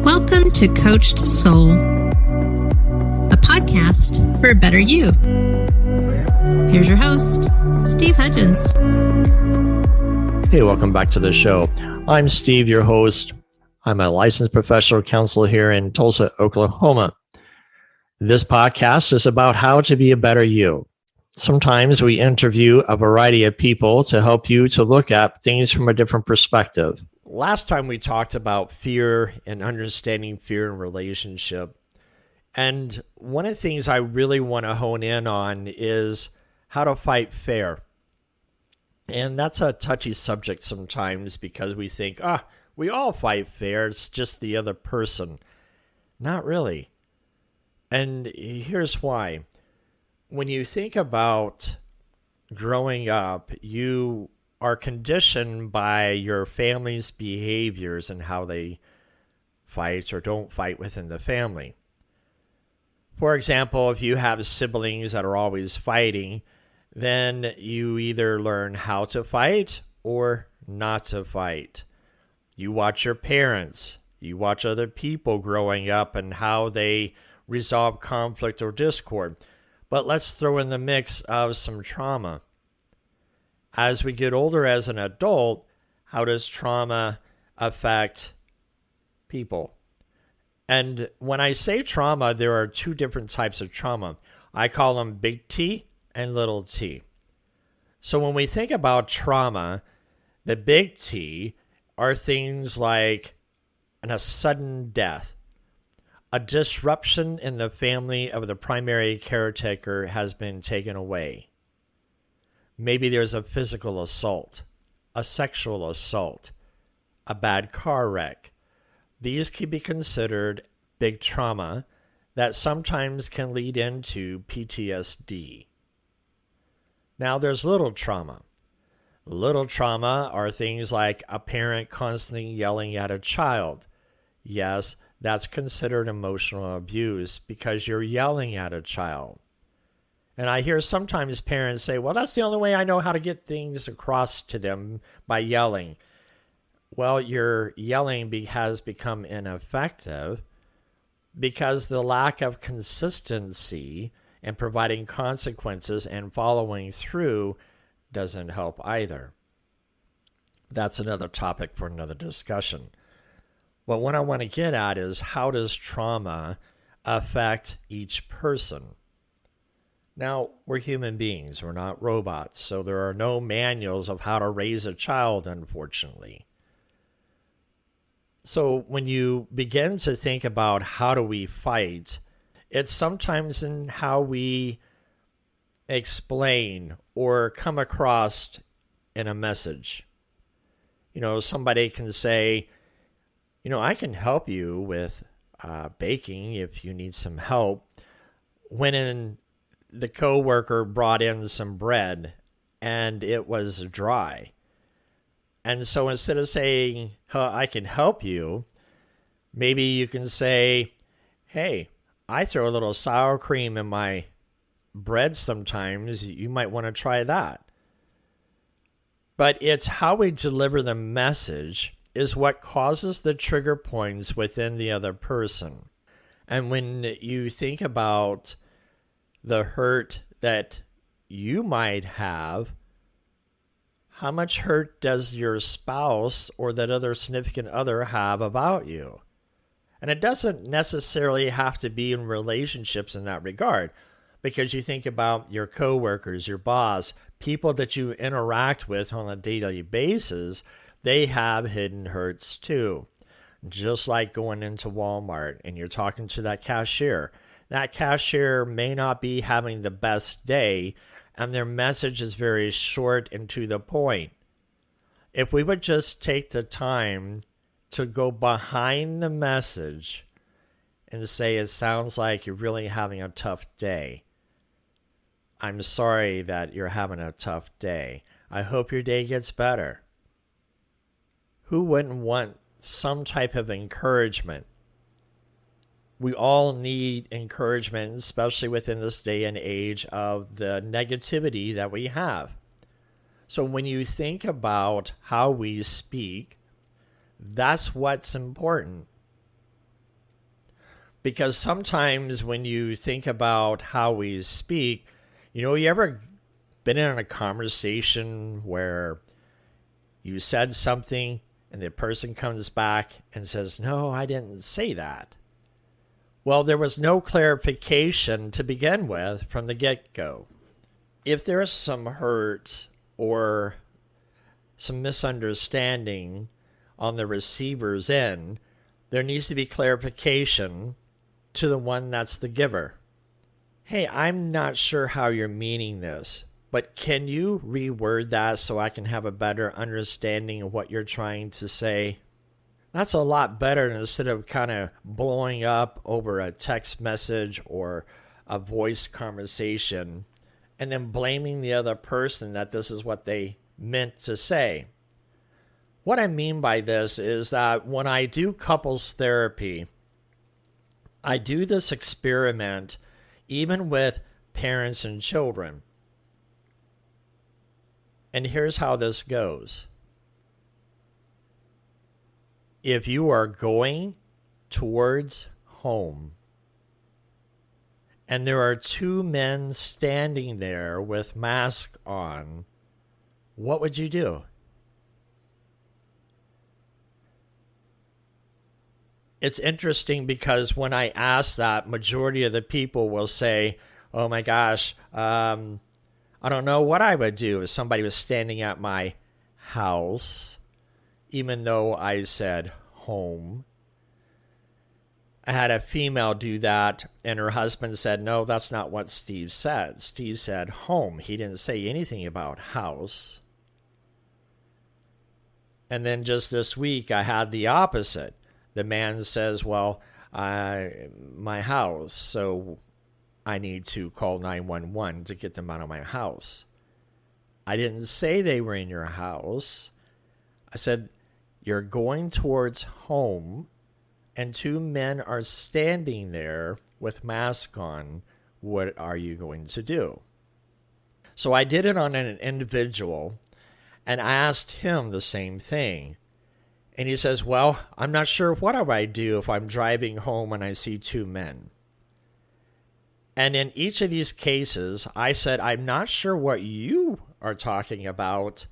Welcome to Coached Soul, a podcast for a better you. Here's your host, Steve Hudgens. Hey, welcome back to the show. I'm Steve, your host. I'm a licensed professional counselor here in Tulsa, Oklahoma. This podcast is about how to be a better you. Sometimes we interview a variety of people to help you to look at things from a different perspective. Last time we talked about fear and understanding fear in relationship. And one of the things I really want to hone in on is how to fight fair. And that's a touchy subject sometimes because we think, we all fight fair. It's just the other person. Not really. And here's why. When you think about growing up, you are conditioned by your family's behaviors and how they fight or don't fight within the family. For example, if you have siblings that are always fighting, then you either learn how to fight or not to fight. You watch your parents, you watch other people growing up and how they resolve conflict or discord. But let's throw in the mix of some trauma. As we get older as an adult, how does trauma affect people? And when I say trauma, there are two different types of trauma. I call them big T and little t. So when we think about trauma, the big T are things like a sudden death. A disruption in the family of the primary caretaker has been taken away. Maybe there's a physical assault, a sexual assault, a bad car wreck. These can be considered big trauma that sometimes can lead into PTSD. Now there's little trauma. Little trauma are things like a parent constantly yelling at a child. Yes, that's considered emotional abuse because you're yelling at a child. And I hear sometimes parents say, well, that's the only way I know how to get things across to them, by yelling. Well, your yelling has become ineffective because the lack of consistency and providing consequences and following through doesn't help either. That's another topic for another discussion. But what I want to get at is, how does trauma affect each person? Now, we're human beings. We're not robots. So there are no manuals of how to raise a child, unfortunately. So when you begin to think about how do we fight, it's sometimes in how we explain or come across in a message. Somebody can say, I can help you with baking if you need some help. When the coworker brought in some bread and it was dry. And so instead of saying, I can help you, maybe you can say, hey, I throw a little sour cream in my bread sometimes. You might want to try that. But it's how we deliver the message is what causes the trigger points within the other person. And when you think about the hurt that you might have, how much hurt does your spouse or that other significant other have about you? And it doesn't necessarily have to be in relationships in that regard, because you think about your coworkers, your boss, people that you interact with on a daily basis, they have hidden hurts too. Just like going into Walmart and you're talking to that cashier. That cashier may not be having the best day, and their message is very short and to the point. If we would just take the time to go behind the message and say, it sounds like you're really having a tough day. I'm sorry that you're having a tough day. I hope your day gets better. Who wouldn't want some type of encouragement? We all need encouragement, especially within this day and age of the negativity that we have. So when you think about how we speak, That's what's important. Because sometimes when you think about how we speak, you ever been in a conversation where you said something and the person comes back and says, "No, I didn't say that." Well, there was no clarification to begin with from the get-go. If there is some hurt or some misunderstanding on the receiver's end, there needs to be clarification to the one that's the giver. "Hey, I'm not sure how you're meaning this, but can you reword that so I can have a better understanding of what you're trying to say?" That's a lot better than instead of kind of blowing up over a text message or a voice conversation and then blaming the other person that this is what they meant to say. What I mean by this is that when I do couples therapy, I do this experiment even with parents and children. And here's how this goes. If you are going towards home and there are two men standing there with masks on, what would you do? It's interesting because when I ask that, majority of the people will say, "Oh my gosh, I don't know what I would do if somebody was standing at my house, even though I said home." I had a female do that, and her husband said, "No, that's not what Steve said. Steve said home. He didn't say anything about house." And then just this week, I had the opposite. The man says, "Well, my house, so I need to call 911 to get them out of my house." I didn't say they were in your house. I said, "You're going towards home, and two men are standing there with masks on. What are you going to do?" So I did it on an individual, and I asked him the same thing. And he says, "Well, I'm not sure what I would do if I'm driving home and I see two men." And in each of these cases, I said, "I'm not sure what you are talking about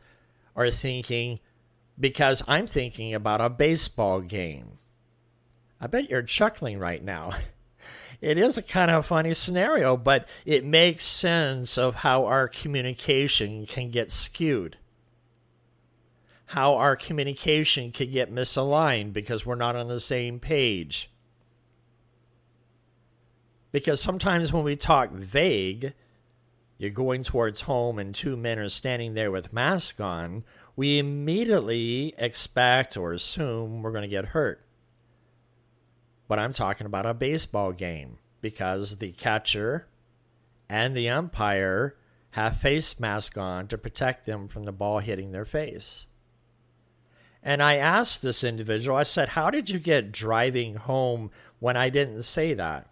or thinking, because I'm thinking about a baseball game." I bet you're chuckling right now. It is a kind of funny scenario, but it makes sense of how our communication can get skewed. How our communication can get misaligned because we're not on the same page. Because sometimes when we talk vague, you're going towards home and two men are standing there with masks on, we immediately expect or assume we're going to get hurt. But I'm talking about a baseball game because the catcher and the umpire have face masks on to protect them from the ball hitting their face. And I asked this individual, I said, "How did you get driving home when I didn't say that?"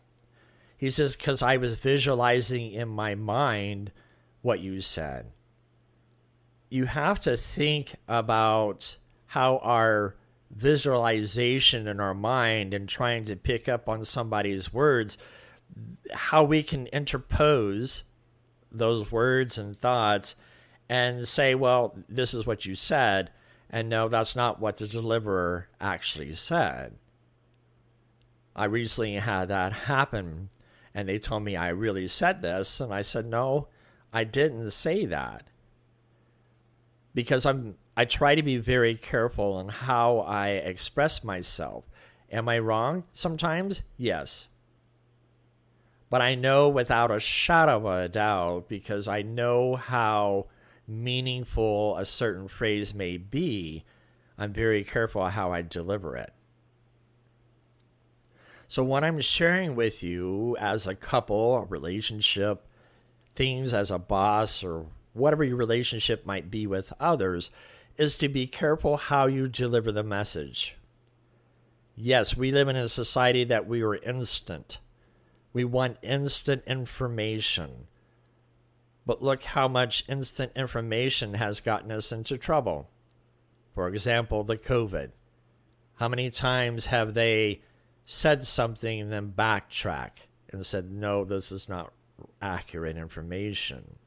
He says, "Because I was visualizing in my mind what you said." You have to think about how our visualization in our mind and trying to pick up on somebody's words, how we can interpose those words and thoughts and say, "Well, this is what you said." And no, that's not what the deliverer actually said. I recently had that happen, and they told me I really said this, and I said, "No, I didn't say that." Because I try to be very careful in how I express myself. Am I wrong sometimes? Yes. But I know without a shadow of a doubt, because I know how meaningful a certain phrase may be, I'm very careful how I deliver it. So what I'm sharing with you as a couple, a relationship, things as a boss, or whatever your relationship might be with others, is to be careful how you deliver the message. Yes, we live in a society that we are instant. We want instant information. But look how much instant information has gotten us into trouble. For example, the COVID. How many times have they said something and then backtrack and said, no, this is not accurate information?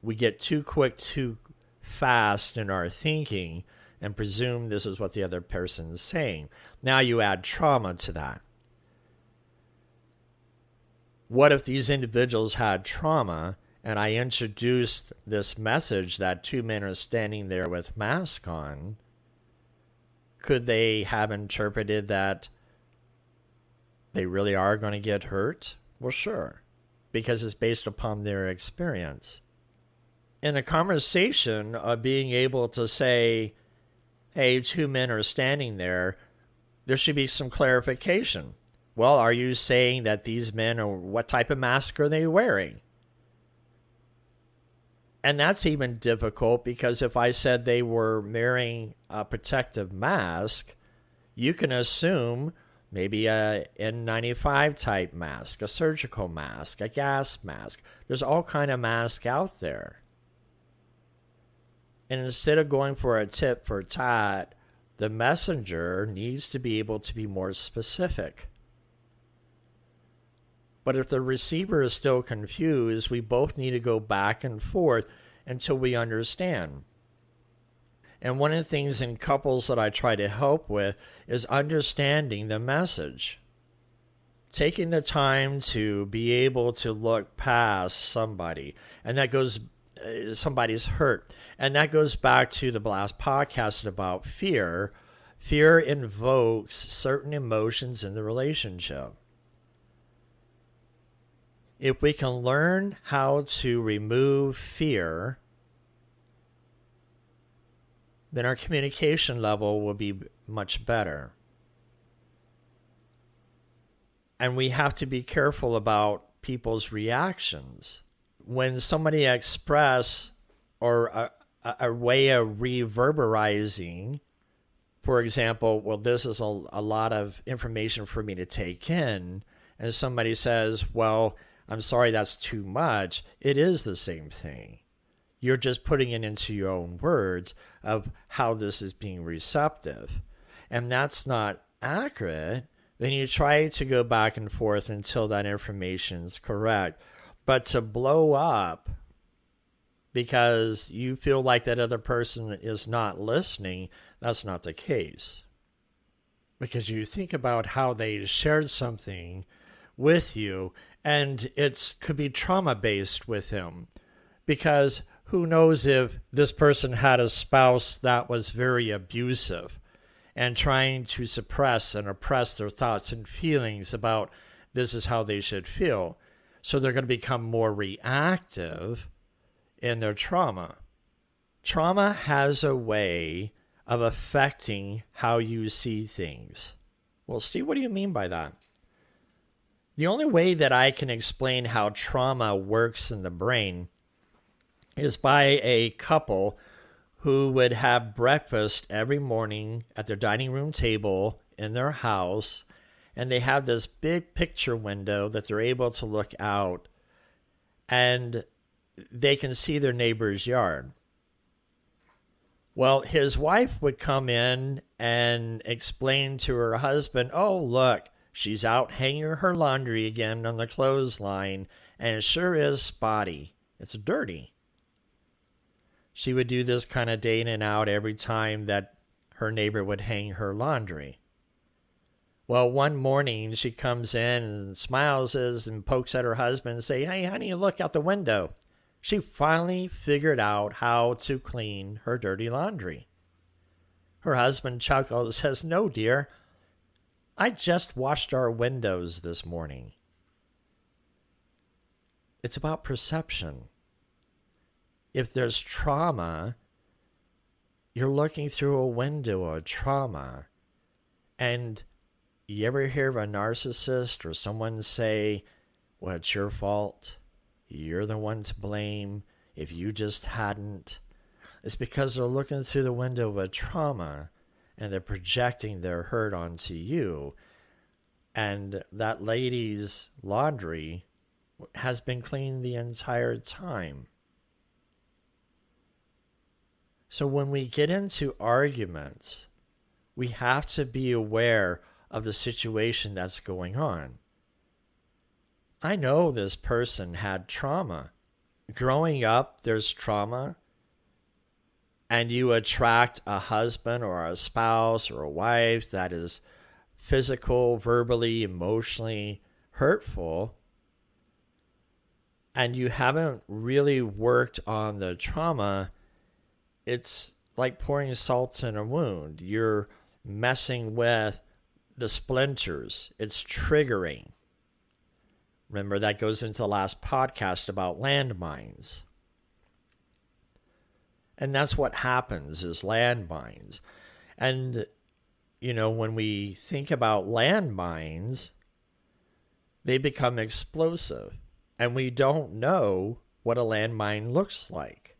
We get too quick, too fast in our thinking and presume this is what the other person is saying. Now you add trauma to that. What if these individuals had trauma and I introduced this message that two men are standing there with masks on? Could they have interpreted that they really are going to get hurt? Well, sure, because it's based upon their experience. In a conversation of being able to say, hey, two men are standing there, there should be some clarification. Well, are you saying that these men are, what type of mask are they wearing? And that's even difficult because if I said they were wearing a protective mask, you can assume maybe a N95 type mask, a surgical mask, a gas mask. There's all kind of masks out there. And instead of going for a tit for tat, the messenger needs to be able to be more specific. But if the receiver is still confused, we both need to go back and forth until we understand. And one of the things in couples that I try to help with is understanding the message. Taking the time to be able to look past somebody. And that goes, somebody's hurt. And that goes back to the last podcast about fear. Fear invokes certain emotions in the relationship. If we can learn how to remove fear, then our communication level will be much better. And we have to be careful about people's reactions. When somebody expresses or a way of reverberizing, for example, well, this is a lot of information for me to take in, and somebody says, well, I'm sorry, that's too much. It is the same thing. You're just putting it into your own words of how this is being receptive. And that's not accurate. Then you try to go back and forth until that information is correct. But to blow up because you feel like that other person is not listening, that's not the case. Because you think about how they shared something with you, and it could be trauma-based with him. Because who knows if this person had a spouse that was very abusive and trying to suppress and oppress their thoughts and feelings about this is how they should feel. So they're going to become more reactive in their trauma. Trauma has a way of affecting how you see things. Well, Steve, what do you mean by that? The only way that I can explain how trauma works in the brain is by a couple who would have breakfast every morning at their dining room table in their house, and they have this big picture window that they're able to look out, and they can see their neighbor's yard. Well, his wife would come in and explain to her husband, oh, look, she's out hanging her laundry again on the clothesline, and it sure is spotty. It's dirty. She would do this kind of day in and out every time that her neighbor would hang her laundry. Well, one morning she comes in and smiles and pokes at her husband and say, hey, honey, look out the window. She finally figured out how to clean her dirty laundry. Her husband chuckles and says, no, dear, I just washed our windows this morning. It's about perception. If there's trauma, you're looking through a window of trauma. And you ever hear of a narcissist or someone say, well, it's your fault. You're the one to blame. If you just hadn't. It's because they're looking through the window of a trauma and they're projecting their hurt onto you. And that lady's laundry has been cleaned the entire time. So when we get into arguments, we have to be aware of the situation that's going on. I know this person had trauma. Growing up, there's trauma, and you attract a husband or a spouse or a wife that is physical, verbally, emotionally hurtful, and you haven't really worked on the trauma. It's like pouring salt in a wound. You're messing with the splinters. It's triggering. Remember, that goes into the last podcast about landmines. And that's what happens, is landmines. And, when we think about landmines, they become explosive. And we don't know what a landmine looks like.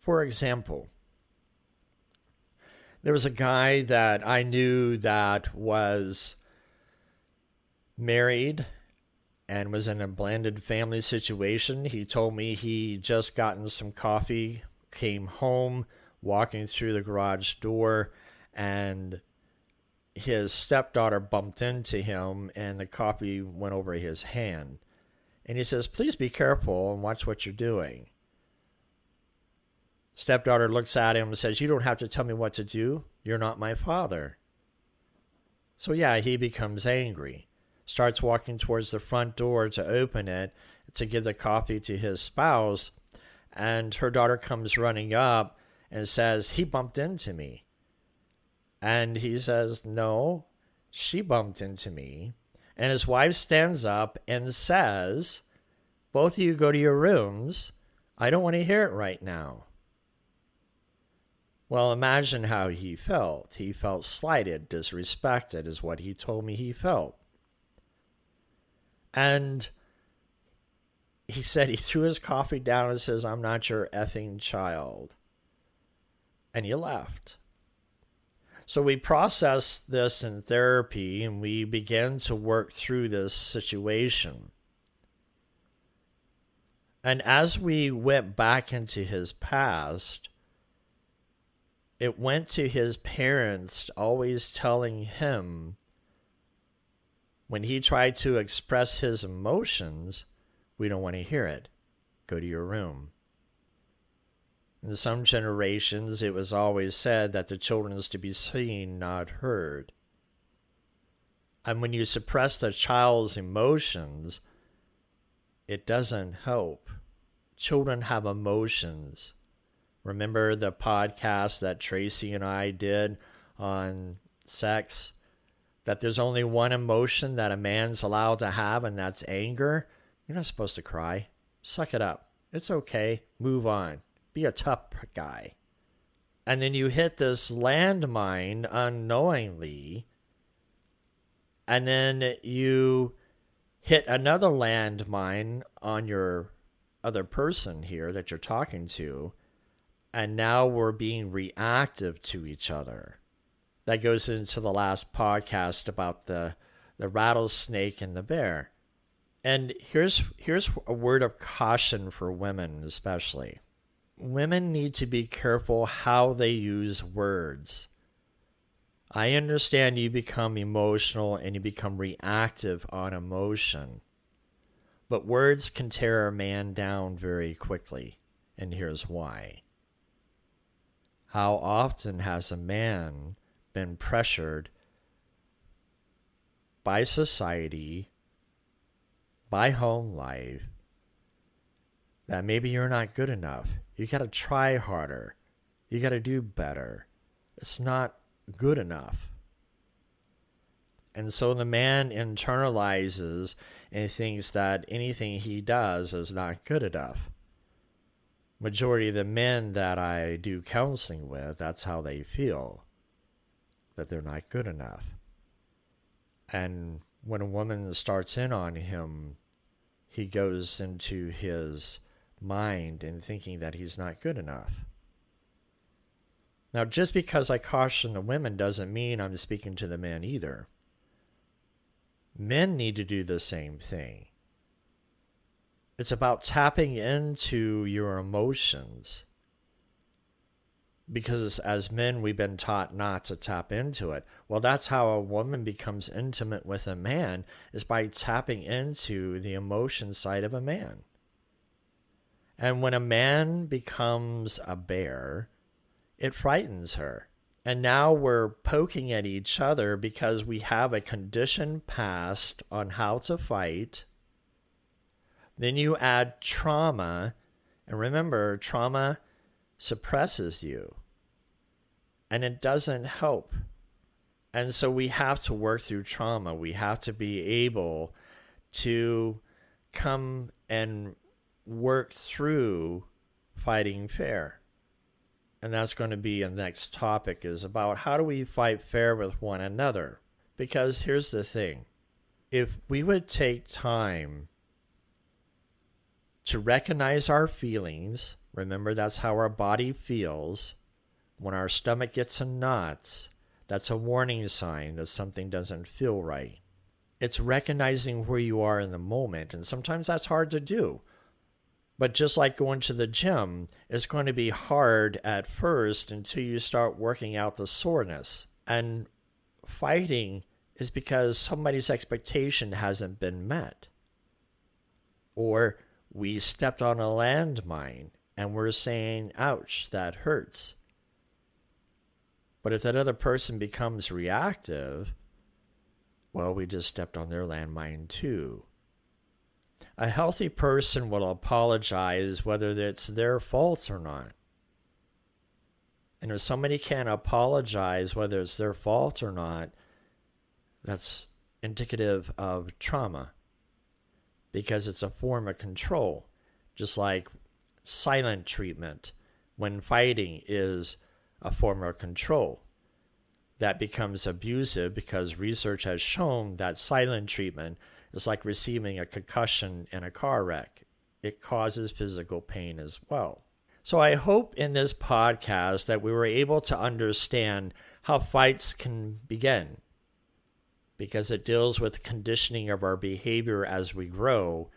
For example, there was a guy that I knew that was married and was in a blended family situation. He told me he just gotten some coffee, came home, walking through the garage door, and his stepdaughter bumped into him and the coffee went over his hand. And he says, "Please be careful and watch what you're doing." Stepdaughter looks at him and says, "You don't have to tell me what to do. You're not my father." So yeah, he becomes angry. Starts walking towards the front door to open it to give the coffee to his spouse. And her daughter comes running up and says, "He bumped into me." And he says, "No, she bumped into me." And his wife stands up and says, "Both of you go to your rooms. I don't want to hear it right now." Well, imagine how he felt. He felt slighted, disrespected, is what he told me he felt. And he said he threw his coffee down and says, "I'm not your effing child." And he left. So we processed this in therapy and we began to work through this situation. And as we went back into his past, it went to his parents always telling him, when he tried to express his emotions, "We don't want to hear it. Go to your room." In some generations, it was always said that the children is to be seen, not heard. And when you suppress the child's emotions, it doesn't help. Children have emotions. Remember the podcast that Tracy and I did on sex? That there's only one emotion that a man's allowed to have, and that's anger. You're not supposed to cry. Suck it up. It's okay. Move on. Be a tough guy. And then you hit this landmine unknowingly, and then you hit another landmine on your other person here that you're talking to, and now we're being reactive to each other. That goes into the last podcast about the rattlesnake and the bear. And here's a word of caution for women especially. Women need to be careful how they use words. I understand you become emotional and you become reactive on emotion. But words can tear a man down very quickly. And here's why. How often has a man been pressured by society, by home life, that maybe you're not good enough. You got to try harder. You got to do better. It's not good enough. And so the man internalizes and thinks that anything he does is not good enough. Majority of the men that I do counseling with, that's how they feel, that they're not good enough. And when a woman starts in on him, he goes into his mind and thinking that he's not good enough. Now, just because I caution the women doesn't mean I'm speaking to the men either. Men need to do the same thing. It's about tapping into your emotions. because as men, we've been taught not to tap into it. Well, that's how a woman becomes intimate with a man, is by tapping into the emotion side of a man. And when a man becomes a bear, it frightens her. And now we're poking at each other because we have a conditioned past on how to fight. Then you add trauma. And remember, trauma suppresses you. And it doesn't help. And so we have to work through trauma. We have to be able to come and work through fighting fair. And that's going to be the next topic, is about how do we fight fair with one another? Because here's the thing. If we would take time to recognize our feelings, remember that's how our body feels. When our stomach gets in knots, that's a warning sign that something doesn't feel right. It's recognizing where you are in the moment, and sometimes that's hard to do. But just like going to the gym, it's going to be hard at first until you start working out the soreness. And fighting is because somebody's expectation hasn't been met. Or we stepped on a landmine and we're saying, ouch, that hurts. But if that other person becomes reactive, well, we just stepped on their landmine too. A healthy person will apologize whether it's their fault or not. And if somebody can't apologize whether it's their fault or not, that's indicative of trauma, because it's a form of control, just like silent treatment when fighting is a form of control. That becomes abusive because research has shown that silent treatment is like receiving a concussion in a car wreck. It causes physical pain as well. So I hope in this podcast that we were able to understand how fights can begin, because it deals with conditioning of our behavior as we grow,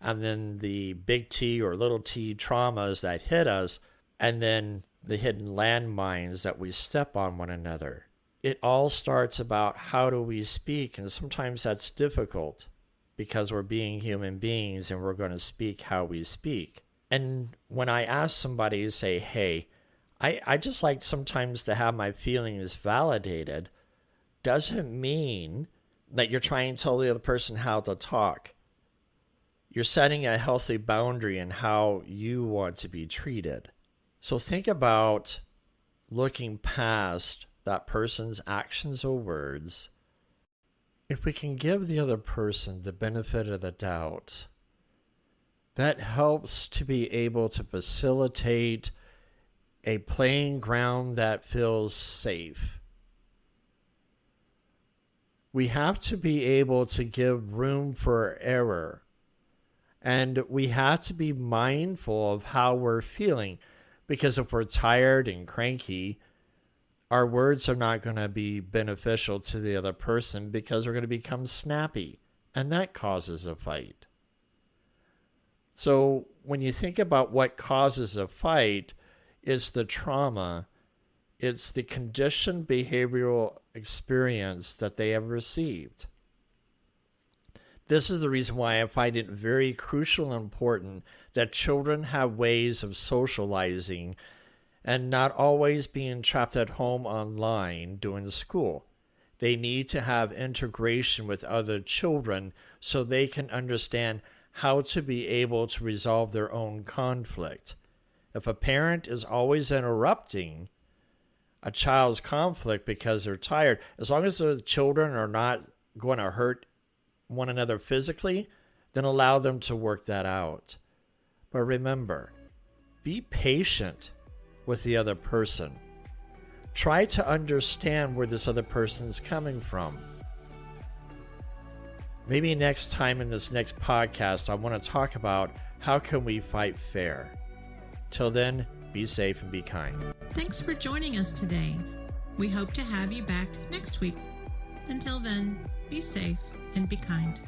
and then the big T or little t traumas that hit us, and then the hidden landmines that we step on one another. It all starts about how do we speak, and sometimes that's difficult because we're being human beings and we're going to speak how we speak. And when I ask somebody to say, hey, I just like sometimes to have my feelings validated, doesn't mean that you're trying to tell the other person how to talk. You're setting a healthy boundary in how you want to be treated. So think about looking past that person's actions or words. If we can give the other person the benefit of the doubt, that helps to be able to facilitate a playing ground that feels safe. We have to be able to give room for error, and we have to be mindful of how we're feeling, because if we're tired and cranky, our words are not going to be beneficial to the other person because we're going to become snappy, and that causes a fight. So when you think about what causes a fight, it's the trauma, it's the conditioned behavioral experience that they have received. This is the reason why I find it very crucial and important that children have ways of socializing and not always being trapped at home online doing school. They need to have integration with other children so they can understand how to be able to resolve their own conflict. If a parent is always interrupting a child's conflict because they're tired, as long as the children are not going to hurt one another physically, then allow them to work that out. But remember, be patient with the other person. Try to understand where this other person's coming from. Maybe next time in this next podcast, I want to talk about how can we fight fair. Till then, be safe and be kind. Thanks for joining us today. We hope to have you back next week. Until then, be safe and be kind.